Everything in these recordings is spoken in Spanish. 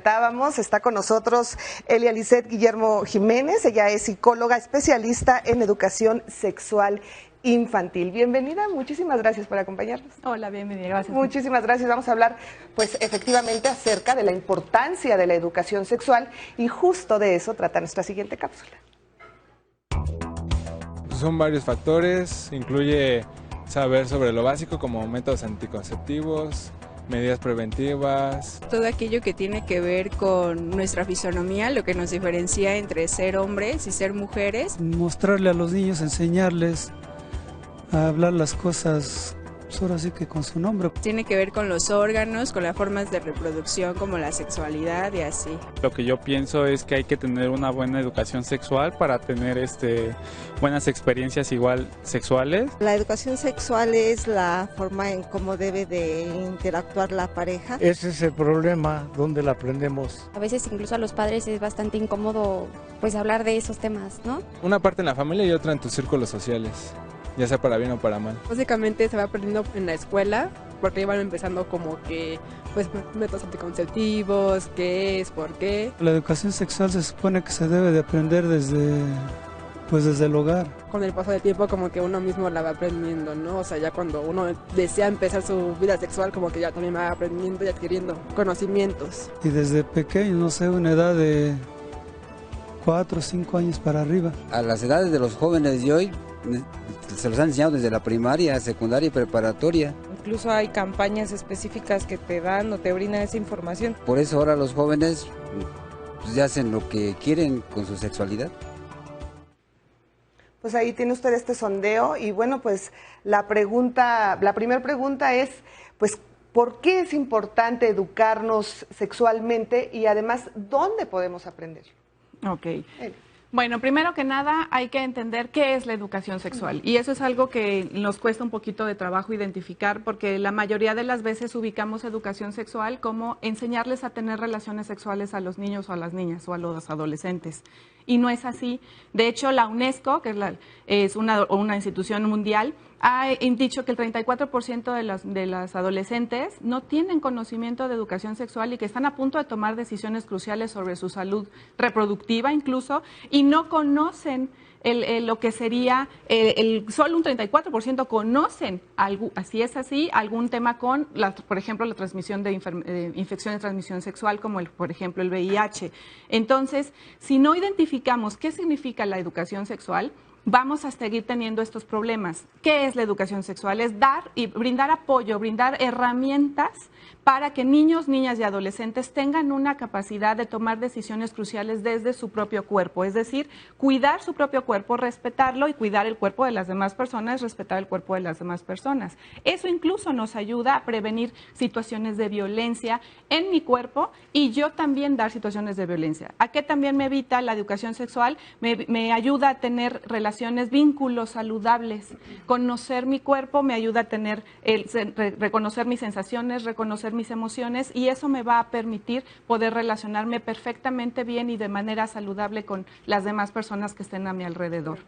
comentábamos, está con nosotros Elia Lisset Guillermo Jiménez. Ella es psicóloga especialista en educación sexual infantil. Bienvenida, muchísimas gracias por acompañarnos. Hola, bienvenida, gracias. Muchísimas gracias. Vamos a hablar, pues, efectivamente acerca de la importancia de la educación sexual y justo de eso trata nuestra siguiente cápsula. Son varios factores, incluye saber sobre lo básico como métodos anticonceptivos, medidas preventivas. Todo aquello que tiene que ver con nuestra fisonomía, lo que nos diferencia entre ser hombres y ser mujeres. Mostrarle a los niños, enseñarles a hablar las cosas, pues ahora sí que con su nombre. Tiene que ver con los órganos, con las formas de reproducción como la sexualidad y así. Lo que yo pienso es que hay que tener una buena educación sexual para tener buenas experiencias igual sexuales. La educación sexual es la forma en cómo debe de interactuar la pareja. Ese es el problema donde la aprendemos. A veces incluso a los padres es bastante incómodo pues hablar de esos temas, ¿no? Una parte en la familia y otra en tus círculos sociales, ya sea para bien o para mal. Básicamente se va aprendiendo en la escuela, porque van empezando como que, pues, métodos anticonceptivos, qué es, por qué. La educación sexual se supone que se debe de aprender desde el hogar. Con el paso del tiempo como que uno mismo la va aprendiendo, ¿no? O sea, ya cuando uno desea empezar su vida sexual, como que ya también va aprendiendo y adquiriendo conocimientos. Y desde pequeño, no sé, una edad de 4 o 5 años para arriba. A las edades de los jóvenes de hoy se los han enseñado desde la primaria, secundaria y preparatoria. Incluso hay campañas específicas que te dan o te brindan esa información. Por eso ahora los jóvenes pues, ya hacen lo que quieren con su sexualidad. Pues ahí tiene usted este sondeo y bueno, pues la primera pregunta es, pues, ¿por qué es importante educarnos sexualmente y además, dónde podemos aprenderlo? Ok. Bueno, primero que nada hay que entender qué es la educación sexual y eso es algo que nos cuesta un poquito de trabajo identificar porque la mayoría de las veces ubicamos educación sexual como enseñarles a tener relaciones sexuales a los niños o a las niñas o a los adolescentes y no es así. De hecho, la UNESCO, que es una institución mundial, ha dicho que el 34% de las adolescentes no tienen conocimiento de educación sexual y que están a punto de tomar decisiones cruciales sobre su salud reproductiva incluso y no conocen lo que sería, solo un 34% conocen, así es así, algún tema con, por ejemplo, la transmisión de infección de transmisión sexual, como por ejemplo el VIH. Entonces, si no identificamos qué significa la educación sexual, vamos a seguir teniendo estos problemas. ¿Qué es la educación sexual? Es dar y brindar apoyo, brindar herramientas para que niños, niñas y adolescentes tengan una capacidad de tomar decisiones cruciales desde su propio cuerpo, es decir, cuidar su propio cuerpo, respetarlo y cuidar el cuerpo de las demás personas, respetar el cuerpo de las demás personas. Eso incluso nos ayuda a prevenir situaciones de violencia en mi cuerpo y yo también dar situaciones de violencia. ¿A qué también me evita la educación sexual? Me ayuda a tener relaciones, vínculos saludables. Conocer mi cuerpo me ayuda a tener, reconocer mis sensaciones, reconocer mis emociones y eso me va a permitir poder relacionarme perfectamente bien y de manera saludable con las demás personas que estén a mi alrededor.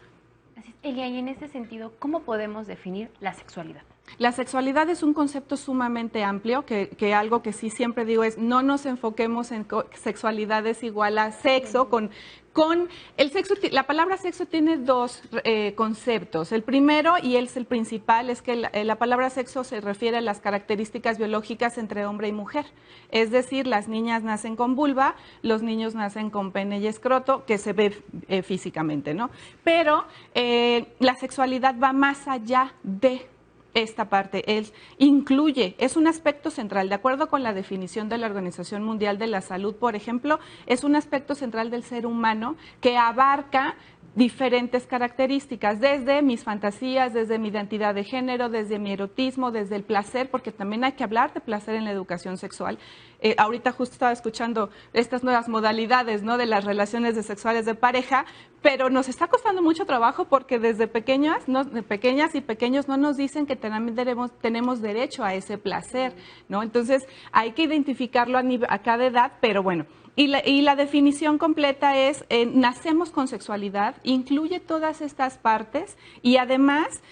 Elia, y en este sentido, ¿cómo podemos definir la sexualidad? La sexualidad es un concepto sumamente amplio, que algo que sí siempre digo es no nos enfoquemos en sexualidad es igual a sexo, con el sexo, la palabra sexo tiene dos conceptos. El primero, y es el principal, es que la palabra sexo se refiere a las características biológicas entre hombre y mujer. Es decir, las niñas nacen con vulva, los niños nacen con pene y escroto, que se ve físicamente, ¿no? Pero la sexualidad va más allá de esta parte, incluye, es un aspecto central, de acuerdo con la definición de la Organización Mundial de la Salud, por ejemplo, es un aspecto central del ser humano que abarca diferentes características, desde mis fantasías, desde mi identidad de género, desde mi erotismo, desde el placer, porque también hay que hablar de placer en la educación sexual. Ahorita justo estaba escuchando estas nuevas modalidades, ¿no?, de las relaciones sexuales de pareja, pero nos está costando mucho trabajo porque desde pequeñas y pequeños no nos dicen que también tenemos derecho a ese placer, ¿no? Entonces hay que identificarlo a cada edad, pero bueno. Y la definición completa es, nacemos con sexualidad, incluye todas estas partes y además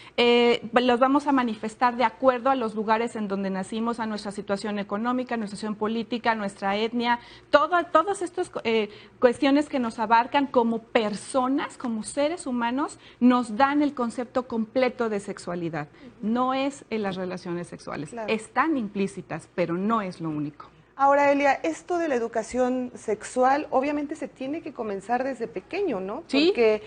los vamos a manifestar de acuerdo a los lugares en donde nacimos, a nuestra situación económica, a nuestra situación política, a nuestra etnia, todas estas cuestiones que nos abarcan como personas, como seres humanos, nos dan el concepto completo de sexualidad. No es en las relaciones sexuales, claro. Están implícitas, pero no es lo único. Ahora, Elia, esto de la educación sexual obviamente se tiene que comenzar desde pequeño, ¿no? Sí. Porque,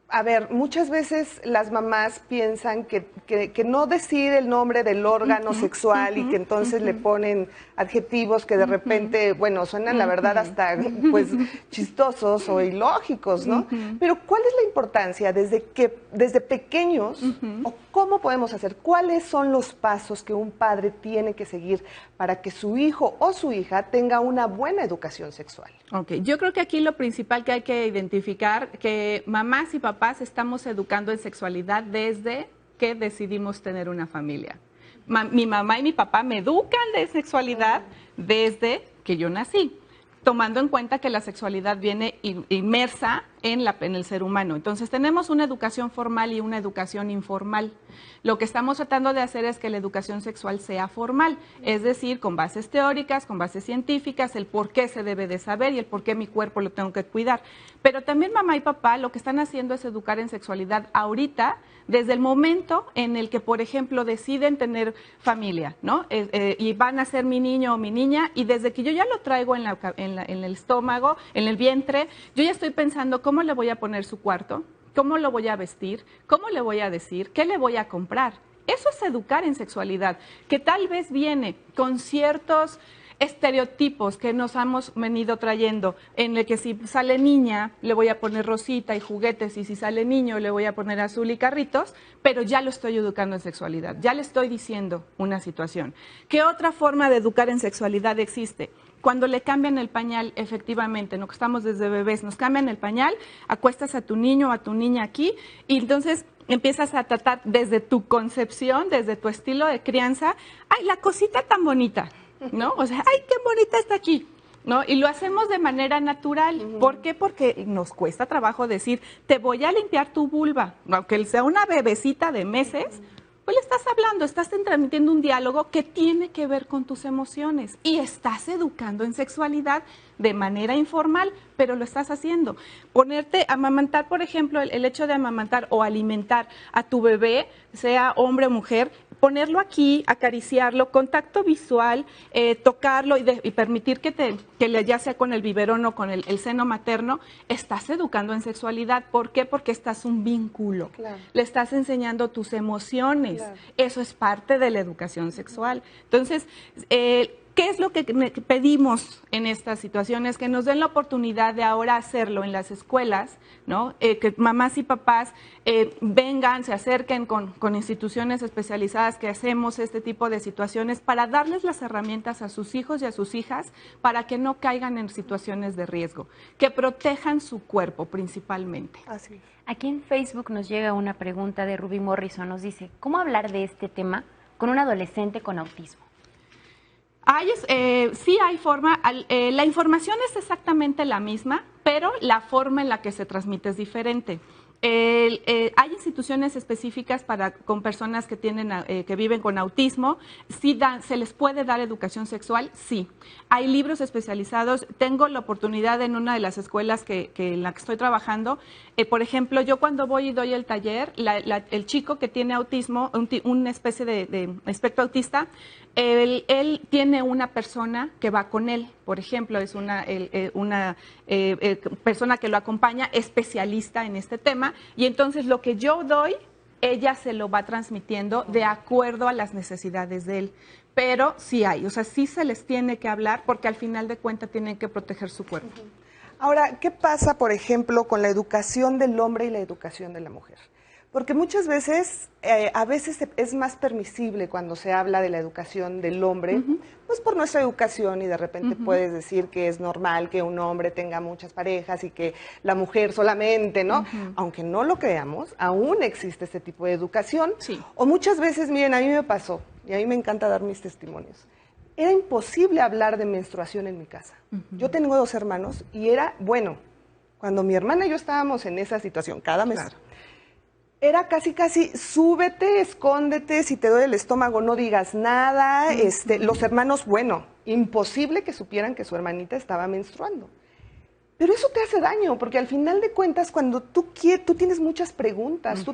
a ver, muchas veces las mamás piensan que no decir el nombre del órgano sexual y que entonces le ponen adjetivos que de repente, bueno, suenan la verdad hasta pues chistosos o ilógicos, ¿no? Pero ¿cuál es la importancia desde pequeños o cómo podemos hacer? ¿Cuáles son los pasos que un padre tiene que seguir para que su hijo o su hija tenga una buena educación sexual? Ok, yo creo que aquí lo principal que hay que identificar que mamás y papás estamos educando en sexualidad desde que decidimos tener una familia. Mi mamá y mi papá me educan de sexualidad desde que yo nací, tomando en cuenta que la sexualidad viene inmersa en el ser humano. Entonces tenemos una educación formal y una educación informal. Lo que estamos tratando de hacer es que la educación sexual sea formal, es decir, con bases teóricas, con bases científicas, el por qué se debe de saber y el por qué mi cuerpo lo tengo que cuidar. Pero también mamá y papá lo que están haciendo es educar en sexualidad ahorita, desde el momento en el que, por ejemplo, deciden tener familia, ¿no? Y van a ser mi niño o mi niña, y desde que yo ya lo traigo en el estómago, en el vientre, yo ya estoy pensando cómo le voy a poner su cuarto, cómo lo voy a vestir, cómo le voy a decir, qué le voy a comprar. Eso es educar en sexualidad, que tal vez viene con ciertos estereotipos que nos hemos venido trayendo, en el que si sale niña le voy a poner rosita y juguetes, y si sale niño le voy a poner azul y carritos, pero ya lo estoy educando en sexualidad, ya le estoy diciendo una situación. ¿Qué otra forma de educar en sexualidad existe? Cuando le cambian el pañal, efectivamente, no que estamos desde bebés, nos cambian el pañal, acuestas a tu niño o a tu niña aquí, y entonces empiezas a tratar desde tu concepción, desde tu estilo de crianza, ¡ay, la cosita tan bonita! ¿No? O sea, ¡ay, qué bonita está aquí! ¿No? Y lo hacemos de manera natural. ¿Por qué? Porque nos cuesta trabajo decir, te voy a limpiar tu vulva, aunque sea una bebecita de meses. Pues le estás hablando, estás transmitiendo un diálogo que tiene que ver con tus emociones y estás educando en sexualidad de manera informal, pero lo estás haciendo. Ponerte, amamantar, por ejemplo, el hecho de amamantar o alimentar a tu bebé, sea hombre o mujer, ponerlo aquí, acariciarlo, contacto visual, tocarlo y permitir que ya sea con el biberón o con el seno materno, estás educando en sexualidad. ¿Por qué? Porque estás un vínculo. Claro. Le estás enseñando tus emociones. Claro. Eso es parte de la educación sexual. Entonces, ¿qué es lo que pedimos en estas situaciones? Que nos den la oportunidad de ahora hacerlo en las escuelas, ¿no? Que mamás y papás vengan, se acerquen con instituciones especializadas que hacemos este tipo de situaciones para darles las herramientas a sus hijos y a sus hijas para que no caigan en situaciones de riesgo, que protejan su cuerpo principalmente. Así es. Aquí en Facebook nos llega una pregunta de Ruby Morrison, nos dice, ¿cómo hablar de este tema con un adolescente con autismo? Sí hay forma, la información es exactamente la misma, pero la forma en la que se transmite es diferente. Hay instituciones específicas con personas que viven con autismo. ¿Sí se les puede dar educación sexual? Sí. Hay libros especializados. Tengo la oportunidad en una de las escuelas en la que estoy trabajando. Por ejemplo, yo cuando voy y doy el taller, el chico que tiene autismo, una especie de espectro autista, él tiene una persona que va con él, por ejemplo, es una persona que lo acompaña, especialista en este tema, y entonces lo que yo doy, ella se lo va transmitiendo de acuerdo a las necesidades de él. Pero sí hay, o sea, sí se les tiene que hablar porque al final de cuentas tienen que proteger su cuerpo. Ahora, ¿qué pasa, por ejemplo, con la educación del hombre y la educación de la mujer? Porque muchas veces, a veces es más permisible cuando se habla de la educación del hombre, pues por nuestra educación, y de repente puedes decir que es normal que un hombre tenga muchas parejas y que la mujer solamente, ¿no? Aunque no lo creamos, aún existe este tipo de educación. Sí. O muchas veces, miren, a mí me pasó, y a mí me encanta dar mis testimonios, era imposible hablar de menstruación en mi casa. Yo tengo 2 hermanos y era, bueno, cuando mi hermana y yo estábamos en esa situación, cada mes, era casi, súbete, escóndete, si te duele el estómago no digas nada. Los hermanos, bueno, imposible que supieran que su hermanita estaba menstruando. Pero eso te hace daño, porque al final de cuentas, cuando tú tienes muchas preguntas, tú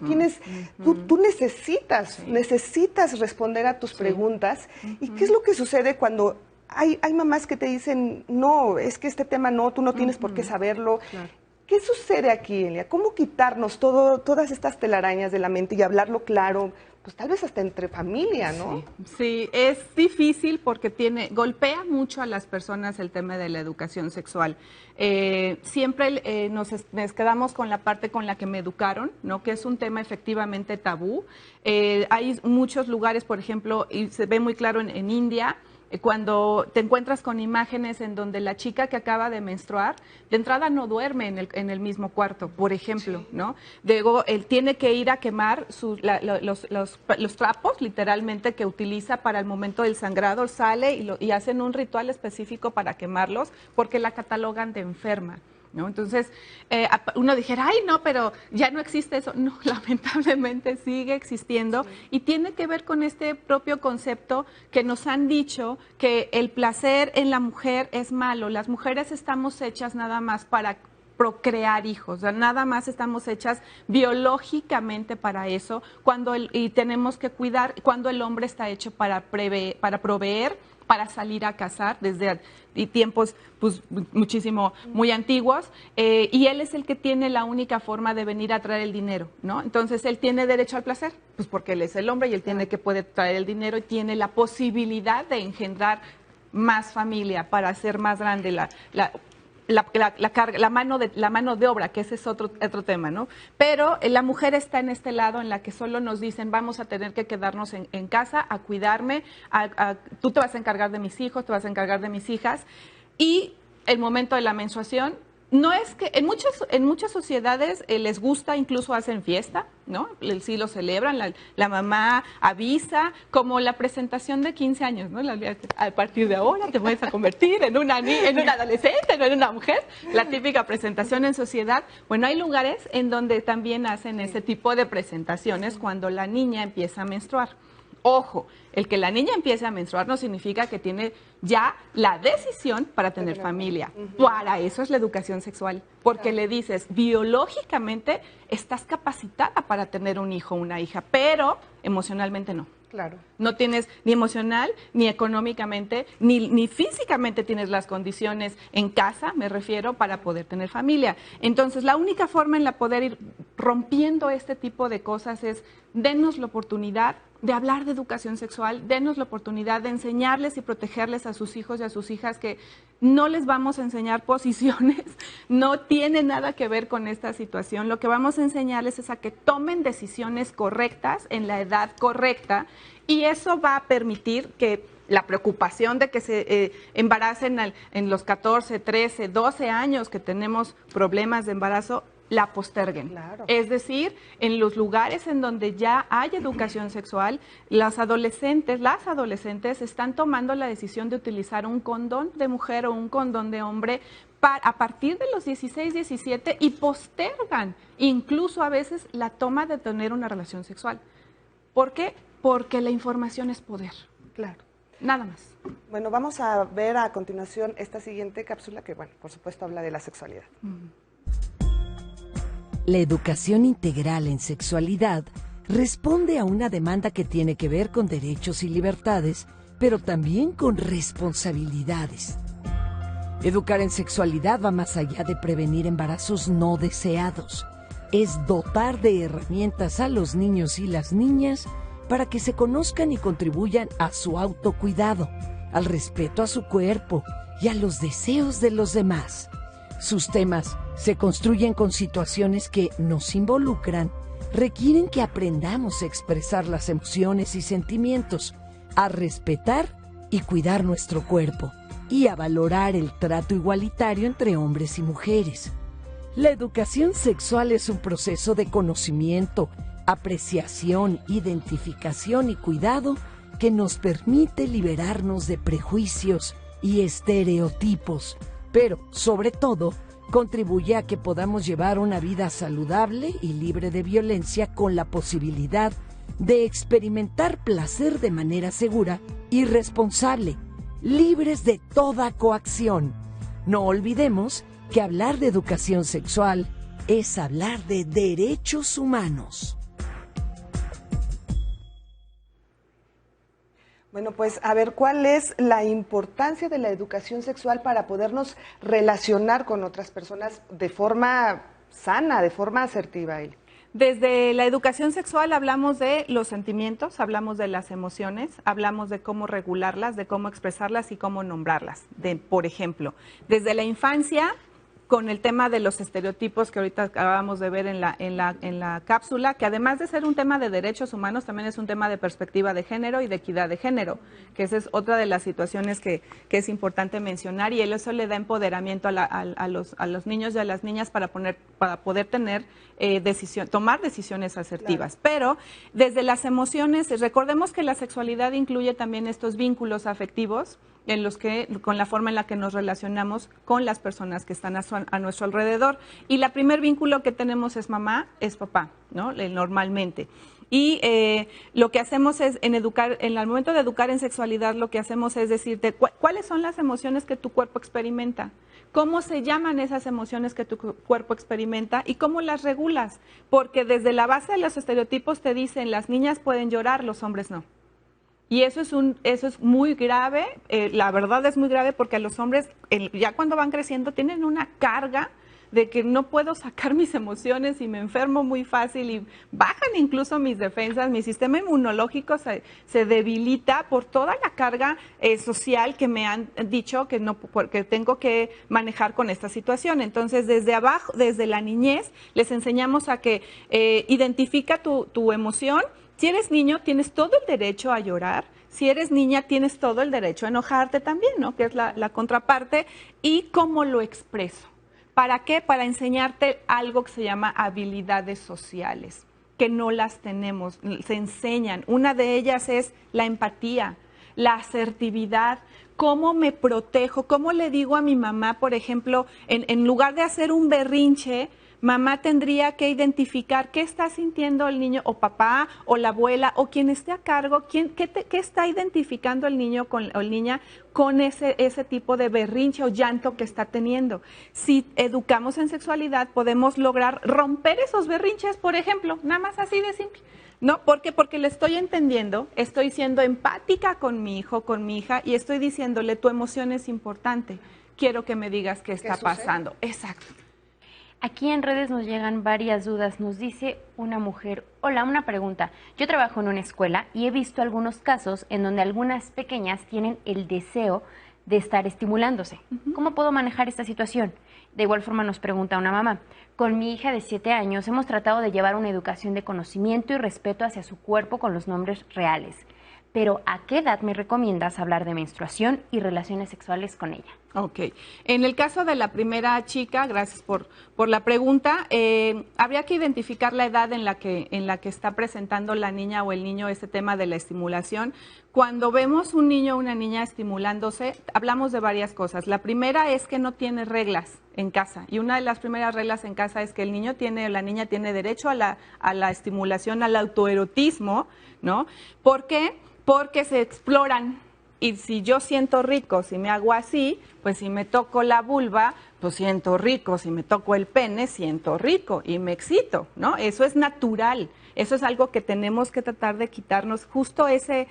necesitas responder a tus preguntas. ¿Y qué es lo que sucede cuando hay mamás que te dicen, no, es que este tema no, tú no tienes por qué saberlo? Claro. ¿Qué sucede aquí, Elia? ¿Cómo quitarnos todas estas telarañas de la mente y hablarlo claro? Pues tal vez hasta entre familia, ¿no? Sí, es difícil porque golpea mucho a las personas el tema de la educación sexual. Siempre nos quedamos con la parte con la que me educaron, ¿no? Que es un tema efectivamente tabú. Hay muchos lugares, por ejemplo, y se ve muy claro en India, cuando te encuentras con imágenes en donde la chica que acaba de menstruar, de entrada no duerme en el mismo cuarto, por ejemplo, ¿no? Luego él tiene que ir a quemar los trapos, literalmente, que utiliza para el momento del sangrado, sale y hacen un ritual específico para quemarlos porque la catalogan de enferma, ¿no? Entonces, uno dijera, ay, no, pero ya no existe eso. No, lamentablemente sigue existiendo y tiene que ver con este propio concepto que nos han dicho que el placer en la mujer es malo. Las mujeres estamos hechas nada más para procrear hijos, o sea, nada más estamos hechas biológicamente para eso, y tenemos que cuidar cuando el hombre está hecho para proveer, para salir a cazar desde tiempos pues muy antiguos, y él es el que tiene la única forma de venir a traer el dinero, ¿no? Entonces él tiene derecho al placer, pues porque él es el hombre y él tiene que poder traer el dinero y tiene la posibilidad de engendrar más familia para hacer más grande la mano de obra, que ese es otro tema, ¿no? Pero la mujer está en este lado en la que solo nos dicen, vamos a tener que quedarnos en casa, a cuidarme, tú te vas a encargar de mis hijos, te vas a encargar de mis hijas, y el momento de la menstruación, no es que en muchas sociedades les gusta, incluso hacen fiesta, ¿no? Sí lo celebran, la mamá avisa, como la presentación de 15 años, ¿no? A partir de ahora te vas a convertir en una adolescente, no en una mujer. La típica presentación en sociedad. Bueno, hay lugares en donde también hacen ese tipo de presentaciones cuando la niña empieza a menstruar. Ojo, el que la niña empiece a menstruar no significa que tiene ya la decisión para tener familia. Para eso es la educación sexual, porque le dices, biológicamente estás capacitada para tener un hijo o una hija, pero emocionalmente no. Claro. No tienes ni emocional, ni económicamente, ni físicamente tienes las condiciones en casa, me refiero, para poder tener familia. Entonces, la única forma en la poder ir rompiendo este tipo de cosas es denos la oportunidad de hablar de educación sexual, denos la oportunidad de enseñarles y protegerles a sus hijos y a sus hijas que no les vamos a enseñar posiciones, no tiene nada que ver con esta situación. Lo que vamos a enseñarles es a que tomen decisiones correctas en la edad correcta, y eso va a permitir que la preocupación de que se embaracen en los 14, 13, 12 años que tenemos problemas de embarazo, la posterguen. Claro. Es decir, en los lugares en donde ya hay educación sexual, las adolescentes están tomando la decisión de utilizar un condón de mujer o un condón de hombre a partir de los 16, 17, y postergan incluso a veces la toma de tener una relación sexual. ¿Por qué? Porque la información es poder. Claro. Nada más. Bueno, vamos a ver a continuación esta siguiente cápsula que, bueno, por supuesto habla de la sexualidad. La educación integral en sexualidad responde a una demanda que tiene que ver con derechos y libertades, pero también con responsabilidades. Educar en sexualidad va más allá de prevenir embarazos no deseados. Es dotar de herramientas a los niños y las niñas para que se conozcan y contribuyan a su autocuidado, al respeto a su cuerpo y a los deseos de los demás. Sus temas se construyen con situaciones que nos involucran, requieren que aprendamos a expresar las emociones y sentimientos, a respetar y cuidar nuestro cuerpo, y a valorar el trato igualitario entre hombres y mujeres. La educación sexual es un proceso de conocimiento, apreciación, identificación y cuidado que nos permite liberarnos de prejuicios y estereotipos, pero, sobre todo, contribuye a que podamos llevar una vida saludable y libre de violencia con la posibilidad de experimentar placer de manera segura y responsable, libres de toda coacción. No olvidemos que hablar de educación sexual es hablar de derechos humanos. Bueno, pues a ver, ¿cuál es la importancia de la educación sexual para podernos relacionar con otras personas de forma sana, de forma asertiva, Eli? Desde la educación sexual hablamos de los sentimientos, hablamos de las emociones, hablamos de cómo regularlas, de cómo expresarlas y cómo nombrarlas. Por ejemplo, desde la infancia, con el tema de los estereotipos que ahorita acabamos de ver en la cápsula, que además de ser un tema de derechos humanos, también es un tema de perspectiva de género y de equidad de género, que esa es otra de las situaciones que es importante mencionar, y eso le da empoderamiento a los niños y a las niñas para poder tener tomar decisiones asertivas. Claro. Pero desde las emociones, recordemos que la sexualidad incluye también estos vínculos afectivos con la forma en la que nos relacionamos con las personas que están a nuestro alrededor. Y el primer vínculo que tenemos es mamá, es papá, ¿no? Normalmente. Y lo que hacemos es, en el momento de educar en sexualidad, lo que hacemos es decirte cuáles son las emociones que tu cuerpo experimenta, cómo se llaman esas emociones que tu cuerpo experimenta y cómo las regulas. Porque desde la base de los estereotipos te dicen, las niñas pueden llorar, los hombres no. Y eso es muy grave, la verdad es muy grave, porque a los hombres, ya cuando van creciendo, tienen una carga de que no puedo sacar mis emociones y me enfermo muy fácil y bajan incluso mis defensas, mi sistema inmunológico se debilita por toda la carga social que me han dicho que tengo que manejar con esta situación. Entonces, desde abajo, desde la niñez, les enseñamos a que identifica tu emoción. Si eres niño, tienes todo el derecho a llorar. Si eres niña, tienes todo el derecho a enojarte también, ¿no? Que es la contraparte. ¿Y cómo lo expreso? ¿Para qué? Para enseñarte algo que se llama habilidades sociales, que no las tenemos, se enseñan. Una de ellas es la empatía, la asertividad. ¿Cómo me protejo? ¿Cómo le digo a mi mamá, por ejemplo, en lugar de hacer un berrinche, mamá tendría que identificar qué está sintiendo el niño, o papá, o la abuela, o quien esté a cargo, qué está identificando el niño o la niña con ese tipo de berrinche o llanto que está teniendo? Si educamos en sexualidad, podemos lograr romper esos berrinches, por ejemplo, nada más así de simple. ¿No? ¿Por qué? Porque le estoy entendiendo, estoy siendo empática con mi hijo, con mi hija, y estoy diciéndole, tu emoción es importante, quiero que me digas qué está pasando. Exacto. Aquí en redes nos llegan varias dudas. Nos dice una mujer, hola, una pregunta. Yo trabajo en una escuela y he visto algunos casos en donde algunas pequeñas tienen el deseo de estar estimulándose. ¿Cómo puedo manejar esta situación? De igual forma nos pregunta una mamá, con mi hija de 7 años hemos tratado de llevar una educación de conocimiento y respeto hacia su cuerpo con los nombres reales. Pero ¿a qué edad me recomiendas hablar de menstruación y relaciones sexuales con ella? Ok. En el caso de la primera chica, gracias por la pregunta, habría que identificar la edad en la que está presentando la niña o el niño este tema de la estimulación. Cuando vemos un niño o una niña estimulándose, hablamos de varias cosas. La primera es que no tiene reglas en casa, y una de las primeras reglas en casa es que el niño o la niña tiene derecho a la estimulación, al autoerotismo, ¿no? ¿Por qué? Porque se exploran, y si yo siento rico, si me hago así, pues si me toco la vulva, pues siento rico, si me toco el pene, siento rico y me excito, ¿no? Eso es natural, eso es algo que tenemos que tratar de quitarnos, justo ese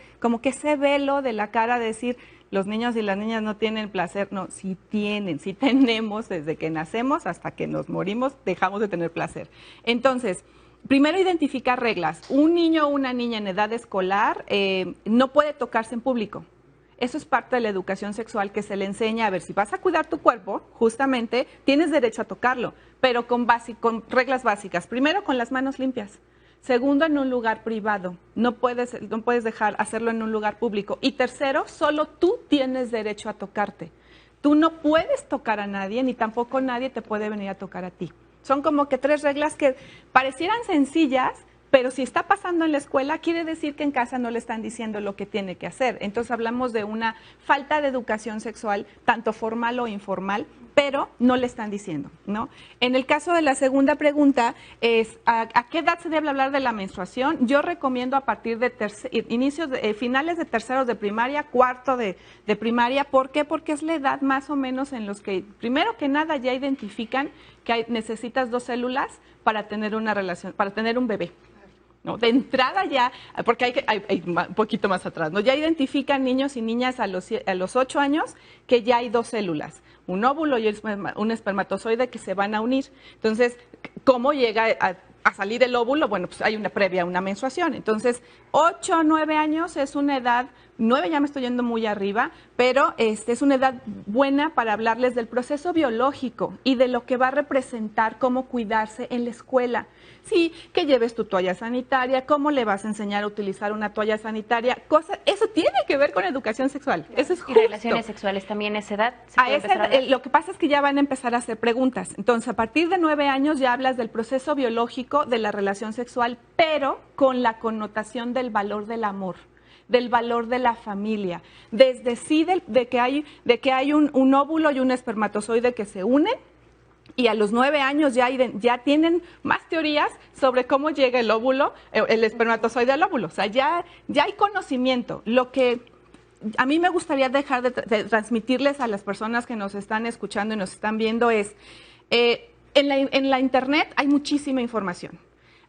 velo de la cara de decir, los niños y las niñas no tienen placer. No, sí tienen, sí tenemos, desde que nacemos hasta que nos morimos, dejamos de tener placer. Entonces, primero, identificar reglas. Un niño o una niña en edad escolar no puede tocarse en público. Eso es parte de la educación sexual, que se le enseña, a ver, si vas a cuidar tu cuerpo, justamente, tienes derecho a tocarlo, pero con reglas básicas. Primero, con las manos limpias. Segundo, en un lugar privado. No puedes hacerlo en un lugar público. Y tercero, solo tú tienes derecho a tocarte. Tú no puedes tocar a nadie, ni tampoco nadie te puede venir a tocar a ti. Son como que 3 reglas que parecieran sencillas, pero si está pasando en la escuela, quiere decir que en casa no le están diciendo lo que tiene que hacer. Entonces hablamos de una falta de educación sexual, tanto formal o informal, pero no le están diciendo, ¿no? En el caso de la segunda pregunta es, ¿a qué edad se debe hablar de la menstruación? Yo recomiendo a partir de finales de terceros de primaria, cuarto de primaria. ¿Por qué? Porque es la edad más o menos en los que, primero que nada, ya identifican que necesitas 2 células para tener una relación, para tener un bebé. ¿No? De entrada ya, porque hay un poquito más atrás, ¿no? Ya identifican niños y niñas a los 8 años que ya hay 2 células, un óvulo y un espermatozoide que se van a unir. Entonces, ¿cómo llega a salir el óvulo? Bueno, pues hay una previa, una menstruación. Entonces, 8 o 9 años es una edad, 9 ya me estoy yendo muy arriba, pero es una edad buena para hablarles del proceso biológico y de lo que va a representar cómo cuidarse en la escuela. Sí, que lleves tu toalla sanitaria, cómo le vas a enseñar a utilizar una toalla sanitaria, eso tiene que ver con educación sexual. Eso es justo. ¿Y relaciones sexuales también a esa edad? Lo que pasa es que ya van a empezar a hacer preguntas. Entonces, a partir de 9 años ya hablas del proceso biológico de la relación sexual, pero con la connotación del valor del amor, del valor de la familia, desde sí de que hay un óvulo y un espermatozoide que se unen. Y a los 9 años ya tienen más teorías sobre cómo llega el óvulo, el espermatozoide al óvulo. O sea, ya hay conocimiento. Lo que a mí me gustaría dejar de transmitirles a las personas que nos están escuchando y nos están viendo es, en la internet hay muchísima información.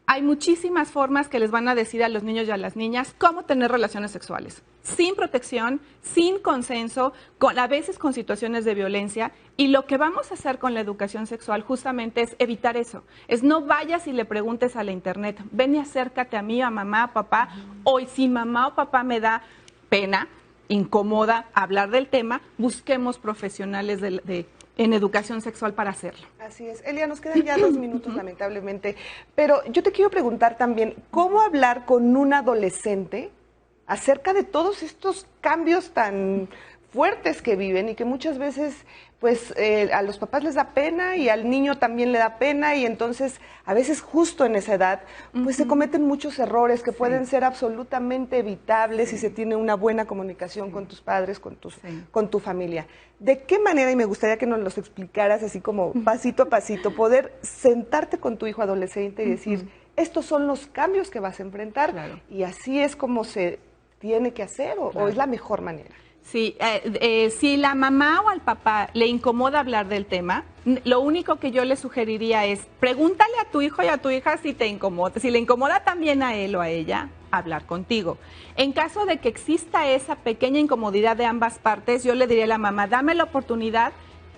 Hay muchísimas formas que les van a decir a los niños y a las niñas cómo tener relaciones sexuales, sin protección, sin consenso, a veces con situaciones de violencia. Y lo que vamos a hacer con la educación sexual justamente es evitar eso. Es no vayas y le preguntes a la internet, ven y acércate a mí, a mamá, a papá, o si mamá o papá me da pena, incomoda hablar del tema, busquemos profesionales en educación sexual para hacerlo. Así es. Elia, nos quedan ya 2 minutos, lamentablemente, pero yo te quiero preguntar también, ¿cómo hablar con un adolescente acerca de todos estos cambios tan fuertes que viven y que muchas veces pues a los papás les da pena y al niño también le da pena, y entonces a veces justo en esa edad pues se cometen muchos errores que pueden ser absolutamente evitables si se tiene una buena comunicación con tus padres, con tu familia? ¿De qué manera, y me gustaría que nos los explicaras así como pasito a pasito, poder sentarte con tu hijo adolescente y decir, estos son los cambios que vas a enfrentar y así es como se tiene que hacer o es la mejor manera? Sí, si la mamá o al papá le incomoda hablar del tema, lo único que yo le sugeriría es pregúntale a tu hijo y a tu hija si te incomoda, si le incomoda también a él o a ella, hablar contigo. En caso de que exista esa pequeña incomodidad de ambas partes, yo le diría a la mamá, dame la oportunidad.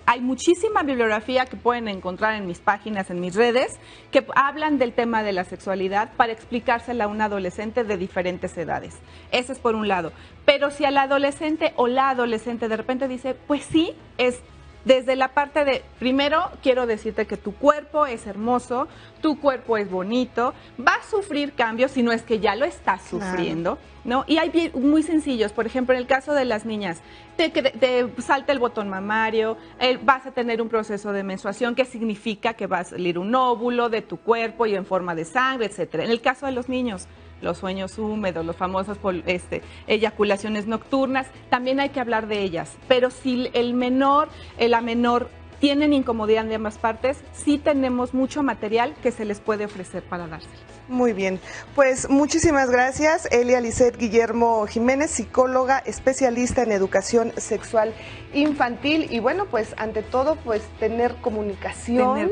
Hay muchísima bibliografía que pueden encontrar en mis páginas, en mis redes, que hablan del tema de la sexualidad para explicársela a un adolescente de diferentes edades. Ese es por un lado. Pero si al adolescente o la adolescente de repente dice, pues sí, es desde la parte de, primero quiero decirte que tu cuerpo es hermoso, tu cuerpo es bonito, va a sufrir cambios si no es que ya lo estás sufriendo, ¿no? Y hay muy sencillos, por ejemplo, en el caso de las niñas, te salta el botón mamario, vas a tener un proceso de menstruación que significa que va a salir un óvulo de tu cuerpo y en forma de sangre, etcétera. En el caso de los niños, los sueños húmedos, los famosos eyaculaciones nocturnas, también hay que hablar de ellas. Pero si la menor tienen incomodidad de ambas partes, sí tenemos mucho material que se les puede ofrecer para dárselas. Muy bien, pues muchísimas gracias, Elia Lisset Guillermo Jiménez, psicóloga especialista en educación sexual infantil, y bueno, pues ante todo, pues tener comunicación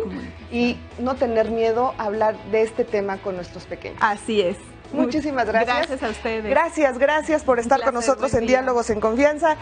y no tener miedo a hablar de este tema con nuestros pequeños. Así es. Muchísimas gracias. Gracias a ustedes. Gracias por estar con nosotros en Diálogos en Confianza.